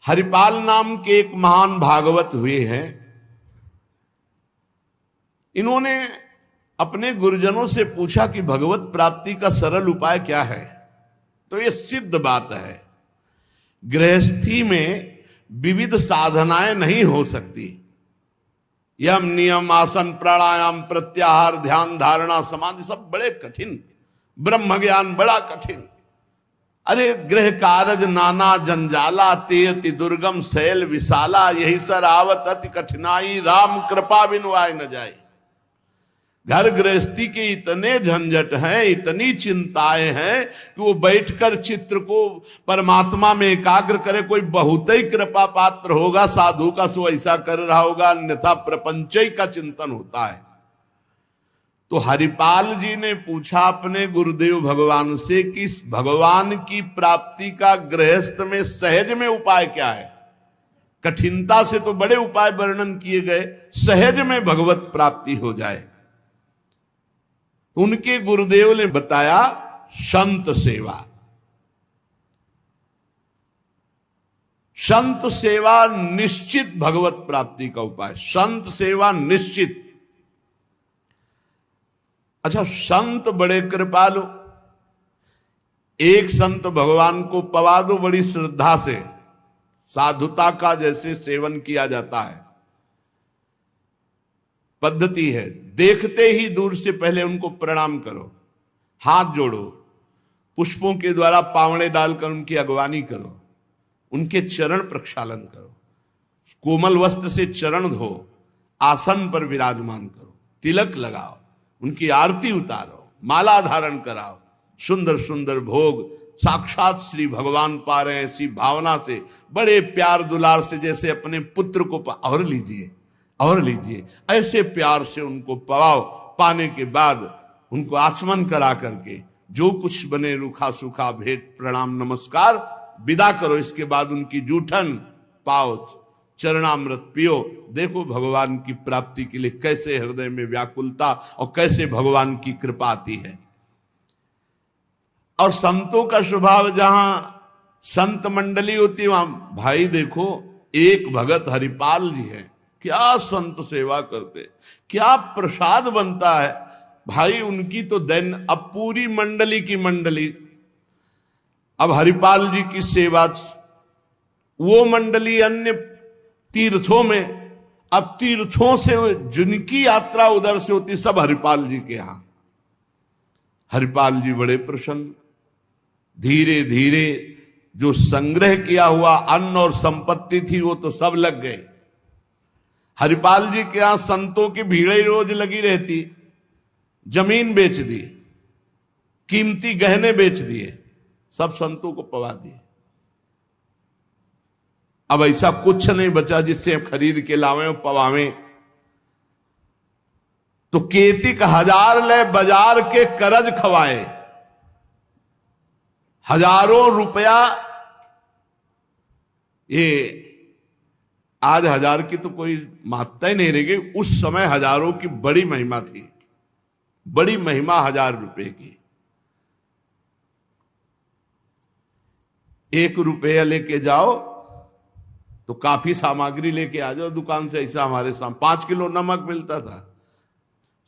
हरिपाल नाम के एक महान भागवत हुए हैं। इन्होंने अपने गुरुजनों से पूछा कि भगवत प्राप्ति का सरल उपाय क्या है। तो ये सिद्ध बात है, गृहस्थी में विविध साधनाएं नहीं हो सकती। यम नियम आसन प्राणायाम प्रत्याहार ध्यान धारणा समाधि सब बड़े कठिन, ब्रह्म ज्ञान बड़ा कठिन। अरे गृह कारज नाना जंजाला तेयति दुर्गम शैल विशाला, यही सर आवत अति कठिनाई राम कृपा बिनु आए न जाए। घर गृहस्थी के इतने झंझट हैं, इतनी चिंताएं हैं कि वो बैठकर चित्र को परमात्मा में एकाग्र करे। कोई बहुत ही कृपा पात्र होगा साधु का, सो ऐसा कर रहा होगा, अन्यथा प्रपंच का चिंतन होता है। तो हरिपाल जी ने पूछा अपने गुरुदेव भगवान से कि भगवान की प्राप्ति का गृहस्थ में सहज में उपाय क्या है। कठिनता से तो बड़े उपाय वर्णन किए गए, सहज में भगवत प्राप्ति हो जाए। उनके गुरुदेव ने बताया संत सेवा। संत सेवा निश्चित भगवत प्राप्ति का उपाय, संत सेवा निश्चित। अच्छा, संत बड़े कृपालु, एक संत भगवान को पवा दो बड़ी श्रद्धा से, साधुता का जैसे सेवन किया जाता है, पद्धति है। देखते ही दूर से पहले उनको प्रणाम करो, हाथ जोड़ो, पुष्पों के द्वारा पावड़े डालकर उनकी अगवानी करो, उनके चरण प्रक्षालन करो, कोमल वस्त्र से चरण धो, आसन पर विराजमान करो, तिलक लगाओ, उनकी आरती उतारो, माला धारण कराओ, सुंदर सुंदर भोग साक्षात श्री भगवान पा रहे हैं ऐसी भावना से, बड़े प्यार दुलार से, जैसे अपने पुत्र को और लीजिए और लीजिए, ऐसे प्यार से उनको पवाओ। पाने के बाद उनको आचमन करा करके जो कुछ बने रूखा सूखा भेंट प्रणाम नमस्कार विदा करो। इसके बाद उनकी जूठन पाओ, चरणामृत पियो। देखो भगवान की प्राप्ति के लिए कैसे हृदय में व्याकुलता और कैसे भगवान की कृपा आती है। और संतों का स्वभाव, जहां संत मंडली होती वहां, भाई देखो एक भगत हरिपाल जी हैं, क्या संत सेवा करते, क्या प्रसाद बनता है भाई उनकी तो दैन। अब पूरी मंडली की मंडली, अब हरिपाल जी की सेवा, वो मंडली अन्य तीर्थों में, अब तीर्थों से जिनकी यात्रा उधर से होती सब हरिपाल जी के यहां। हरिपाल जी बड़े प्रसन्न, धीरे धीरे जो संग्रह किया हुआ अन्न और संपत्ति थी वो तो सब लग गए। हरिपाल जी के यहां संतों की भीड़ रोज लगी रहती, जमीन बेच दी, कीमती गहने बेच दिए, सब संतों को पवा दिए। अब ऐसा कुछ नहीं बचा जिससे खरीद के लावें और पवावें। तो केतिक 1000 ले बाजार के करज खवाए, हजारों रुपया। ये आज 1000 की तो कोई मात्रा ही नहीं रह गई, उस समय हजारों की बड़ी महिमा थी, बड़ी महिमा 1000 रुपए की। 1 रुपया लेके जाओ तो काफी सामग्री लेके आ जाओ दुकान से। ऐसा हमारे सामने 5 किलो नमक मिलता था।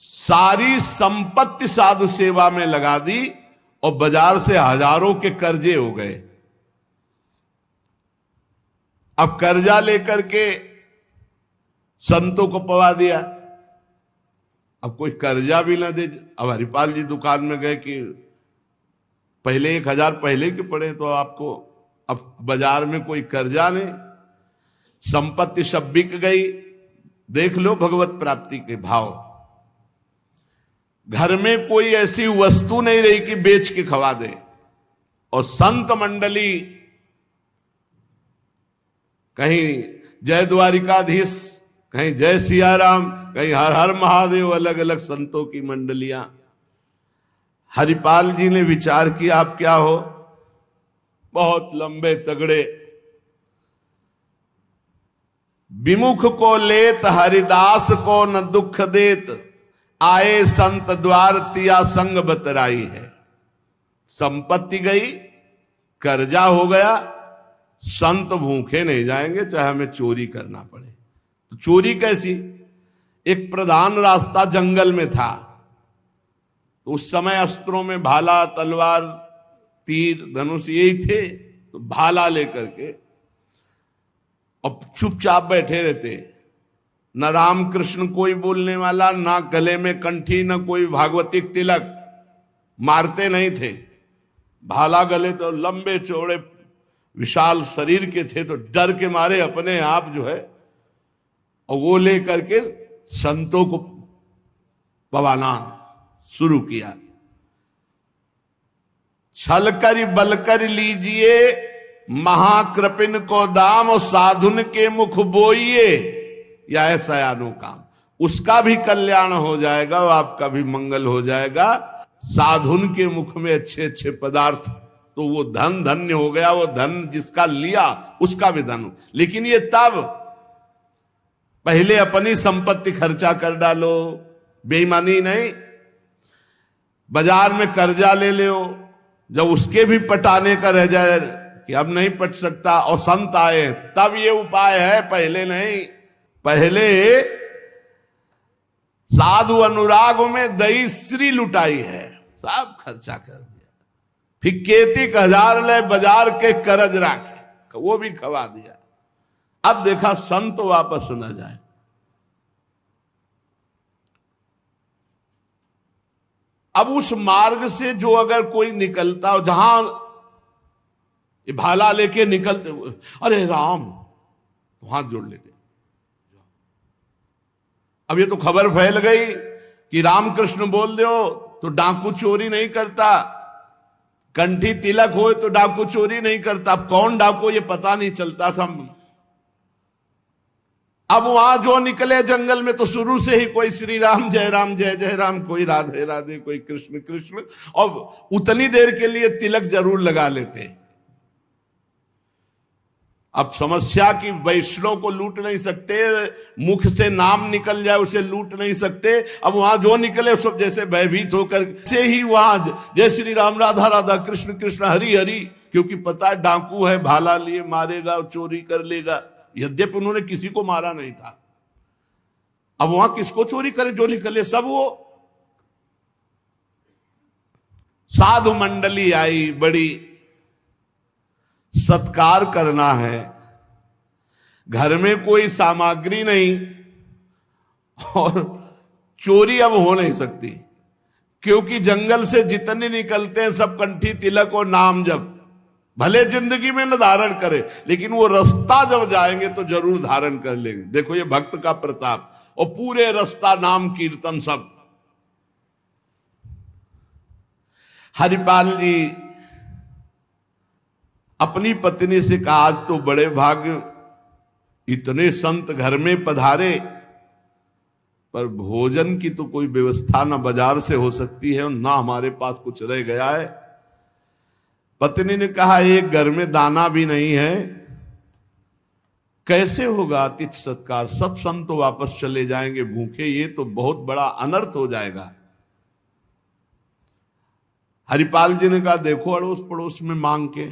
सारी संपत्ति साधु सेवा में लगा दी और बाजार से हजारों के कर्जे हो गए। अब कर्जा लेकर के संतों को पवा दिया, अब कोई कर्जा भी ना दे। अब हरिपाल जी दुकान में गए कि पहले 1000 पहले के पड़े तो आपको, अब बाजार में कोई कर्जा नहीं, संपत्ति सब बिक गई। देख लो भगवत प्राप्ति के भाव। घर में कोई ऐसी वस्तु नहीं रही कि बेच के खवा दे। और संत मंडली, कहीं जय द्वारिकाधीश, कहीं जय सियाराम, कहीं हर हर महादेव, अलग अलग संतों की मंडलियां। हरिपाल जी ने विचार किया आप क्या हो, बहुत लंबे तगड़े। विमुख को लेत हरिदास को न दुख देत, आए संत द्वार तिया संग बतराई है। संपत्ति गई, कर्जा हो गया, संत भूखे नहीं जाएंगे चाहे हमें चोरी करना पड़े। तो चोरी कैसी? एक प्रधान रास्ता जंगल में था, तो उस समय अस्त्रों में भाला, तलवार, तीर, धनुष यही थे। तो भाला लेकर के अब चुपचाप बैठे रहते, न राम कृष्ण कोई बोलने वाला, ना गले में कंठी, न कोई भागवतिक तिलक, मारते नहीं थे। भाला गले तो लंबे चौड़े विशाल शरीर के थे, तो डर के मारे अपने आप जो है और वो लेकर के संतों को पवाना शुरू किया। छल कर बल कर लीजिए महाकृपिन को दाम, और साधुन के मुख बोइए या ऐसा यानो काम, उसका भी कल्याण हो जाएगा और आपका भी मंगल हो जाएगा। साधुन के मुख में अच्छे अच्छे पदार्थ, तो वो धन धन्य हो गया। वो धन जिसका लिया उसका भी धन। लेकिन ये तब, पहले अपनी संपत्ति खर्चा कर डालो, बेईमानी नहीं। बाजार में कर्जा ले लो, जब उसके भी पटाने का रह जाए कि अब नहीं पट सकता और संत आए, तब ये उपाय है, पहले नहीं। पहले साधु अनुराग में दही श्री लुटाई है, सब खर्चा कर दिया। फिर केतिक 1000 ले बाजार के करज राखे, वो भी खवा दिया। अब देखा संत वापस न जाए। अब उस मार्ग से जो अगर कोई निकलता हो, जहां भाला लेके निकलते हुए, अरे राम, हाथ जोड़ लेते। अब ये तो खबर फैल गई कि रामकृष्ण बोल दो तो डाकू चोरी नहीं करता, कंठी तिलक हो तो डाकू चोरी नहीं करता। अब कौन डाकू ये पता नहीं चलता था। अब वहां जो निकले जंगल में तो शुरू से ही कोई श्री राम जय जय राम, कोई राधे राधे, कोई कृष्ण कृष्ण, और उतनी देर के लिए तिलक जरूर लगा लेते। अब समस्या की वैष्णव को लूट नहीं सकते, मुख से नाम निकल जाए उसे लूट नहीं सकते। अब वहां जो निकले सब जैसे भयभीत होकर से ही वहां जय श्री राम, राधा राधा, कृष्ण कृष्ण, हरि हरि, क्योंकि पता है डाकू है, भाला लिए मारेगा, चोरी कर लेगा। यद्यपि उन्होंने किसी को मारा नहीं था। अब वहां किसको चोरी करे, जो निकले सब वो। साधु मंडली आई, बड़ी सत्कार करना है, घर में कोई सामग्री नहीं और चोरी अब हो नहीं सकती, क्योंकि जंगल से जितने निकलते हैं सब कंठी तिलक और नाम जप। भले जिंदगी में न धारण करे, लेकिन वो रास्ता जब जाएंगे तो जरूर धारण कर लेंगे। देखो ये भक्त का प्रताप, और पूरे रास्ता नाम कीर्तन सब। हरिपाल जी अपनी पत्नी से कहा, आज तो बड़े भाग्य, इतने संत घर में पधारे, पर भोजन की तो कोई व्यवस्था ना बाजार से हो सकती है और ना हमारे पास कुछ रह गया है। पत्नी ने कहा, एक घर में दाना भी नहीं है, कैसे होगा अतिथि सत्कार? सब संत तो वापस चले जाएंगे भूखे, ये तो बहुत बड़ा अनर्थ हो जाएगा। हरिपाल जी ने कहा, देखो अड़ोस पड़ोस में मांग के।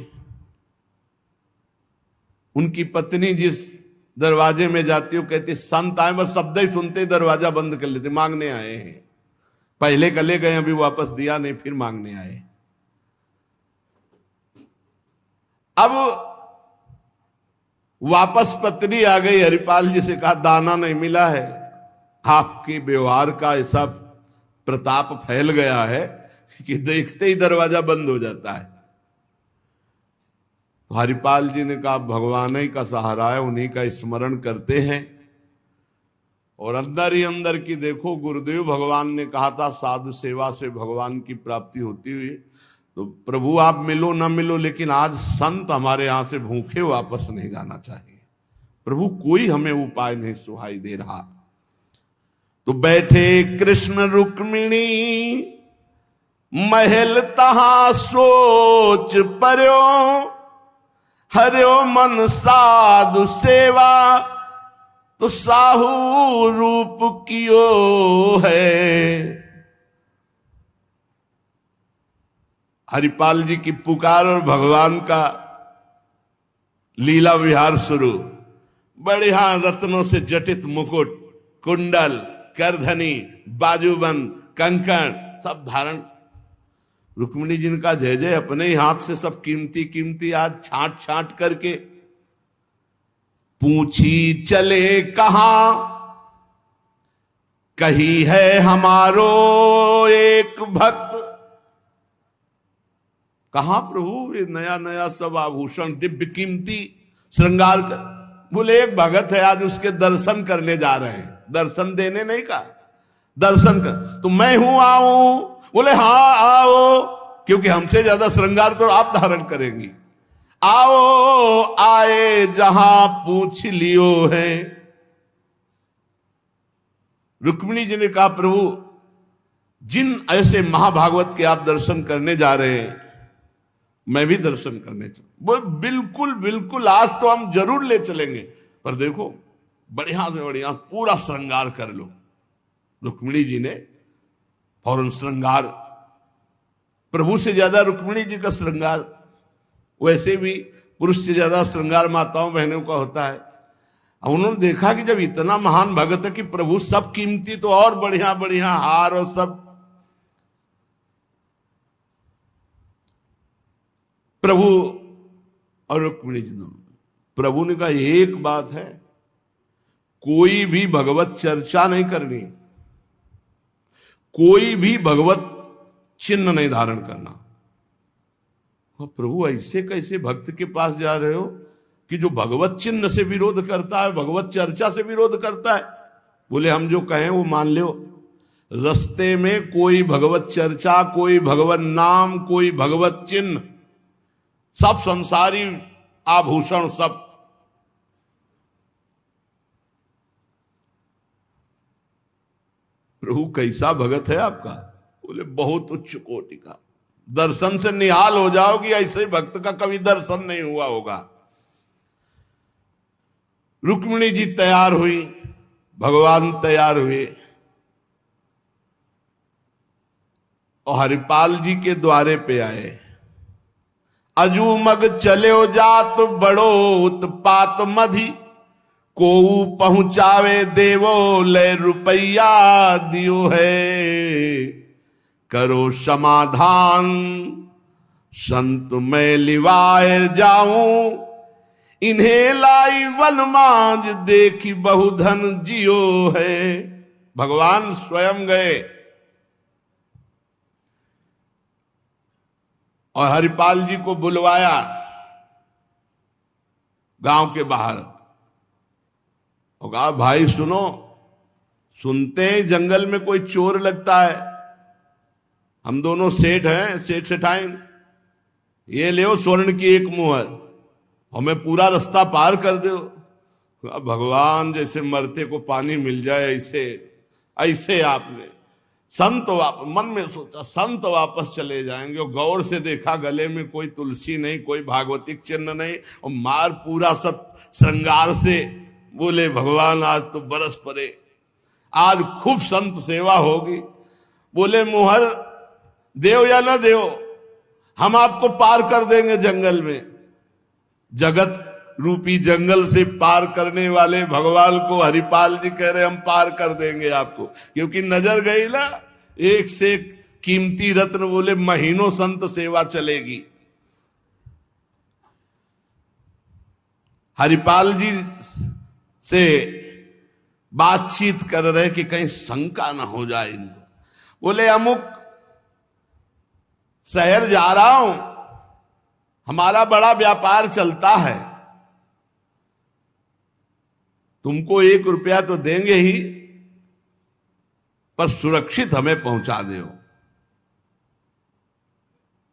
उनकी पत्नी जिस दरवाजे में जाती, वो कहती संत आए, बस शब्द ही सुनते दरवाजा बंद कर लेते, मांगने आए हैं। पहले कले गए, अभी वापस दिया नहीं, फिर मांगने आए। अब वापस पत्नी आ गई, हरिपाल जी से कहा, दाना नहीं मिला है। आपके व्यवहार का ऐसा प्रताप फैल गया है कि देखते ही दरवाजा बंद हो जाता है। तो हरिपाल जी ने कहा, भगवान ही का सहारा है, उन्हीं का स्मरण करते हैं। और अंदर ही अंदर की देखो, गुरुदेव भगवान ने कहा था साधु सेवा से भगवान की प्राप्ति होती हुई। तो प्रभु आप मिलो ना मिलो, लेकिन आज संत हमारे यहां से भूखे वापस नहीं जाना चाहिए। प्रभु कोई हमें उपाय नहीं सुहाई दे रहा। तो बैठे कृष्ण रुक्मिणी महल तहां सोच पर्यो, हरियो मन साधु सेवा तो साहू रूप कियो है। हरिपाल जी की पुकार और भगवान का लीला विहार शुरू। बढ़िया रत्नों से जटित मुकुट, कुंडल, करधनी, बाजूबंद, कंकण सब धारण। रुक्मिणी जी का जय जय, अपने ही हाथ से सब कीमती कीमती आज छांट छांट करके। पूछी चले कहां, कही है हमारो एक भक्त। कहां प्रभु ये नया नया सब आभूषण दिव्य कीमती श्रृंगार कर। बोले एक भगत है, आज उसके दर्शन करने जा रहे हैं। दर्शन देने नहीं कहा, दर्शन कर। तो मैं हूं, आऊं? बोले हाँ आओ, क्योंकि हमसे ज्यादा श्रृंगार तो आप धारण करेंगी। आओ आए जहां पूछ लियो है। रुक्मिणी जी ने कहा प्रभु जिन ऐसे महाभागवत के आप दर्शन करने जा रहे हैं, मैं भी दर्शन करने चलूं। बोल बिल्कुल बिल्कुल, आज तो हम जरूर ले चलेंगे, पर देखो बढ़िया से बढ़िया पूरा श्रृंगार कर लो। रुक्मिणी जी ने फौरन श्रृंगार, प्रभु से ज्यादा रुक्मिणी जी का श्रृंगार। वैसे भी पुरुष से ज्यादा श्रृंगार माताओं बहनों का होता है। अब उन्होंने देखा कि जब इतना महान भगत है कि प्रभु सब कीमती, तो और बढ़िया बढ़िया हार और सब। प्रभु और रुक्मिणी जी दोनों, प्रभु ने कहा एक बात है, कोई भी भगवत चर्चा नहीं करनी, कोई भी भगवत चिन्ह नहीं धारण करना। प्रभु ऐसे कैसे भक्त के पास जा रहे हो कि जो भगवत चिन्ह से विरोध करता है, भगवत चर्चा से विरोध करता है? बोले हम जो कहें वो मान लो। रस्ते में कोई भगवत चर्चा, कोई भगवत नाम, कोई भगवत चिन्ह, सब संसारी आभूषण सब। प्रभु कैसा भगत है आपका? बोले बहुत उच्च कोटि का, दर्शन से निहाल हो जाओगी, ऐसे भक्त का कभी दर्शन नहीं हुआ होगा। रुक्मिणी जी तैयार हुई, भगवान तैयार हुए और हरिपाल जी के द्वारे पे आए। अजू मग चले जात बड़ो उत्पात मधि, को पहुंचावे देवो ले रुपया दियो है। करो समाधान संत मैं लिवाए जाऊं, इन्हें लाई वन मांझ देखी बहुधन जियो है। भगवान स्वयं गए और हरिपाल जी को बुलवाया गांव के बाहर और कहा भाई सुनो, सुनते हैं जंगल में कोई चोर लगता है, हम दोनों सेठ हैं, सेठ सेठाइन, ये ले स्वर्ण की एक मुहर, हमें पूरा रास्ता पार कर दो। भगवान जैसे मरते को पानी मिल जाए ऐसे ऐसे आपने संत मन में सोचा संत वापस चले जाएंगे। और गौर से देखा गले में कोई तुलसी नहीं, कोई भागवतिक चिन्ह नहीं, और मार पूरा सब श्रृंगार से। बोले भगवान आज तो बरस पड़े, आज खूब संत सेवा होगी। बोले मुहर देव या ना देव, हम आपको पार कर देंगे जंगल में। जगत रूपी जंगल से पार करने वाले भगवान को हरिपाल जी कह रहे हम पार कर देंगे आपको, क्योंकि नजर गई ना एक से एक कीमती रत्न। बोले महीनों संत सेवा चलेगी। हरिपाल जी से बातचीत कर रहे कि कहीं शंका ना हो जाए इनको। बोले अमुक शहर जा रहा हूं, हमारा बड़ा व्यापार चलता है, तुमको 1 रुपया तो देंगे ही, पर सुरक्षित हमें पहुंचा दो,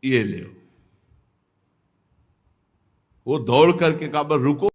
ये ले। वो दौड़ करके कहा रुको।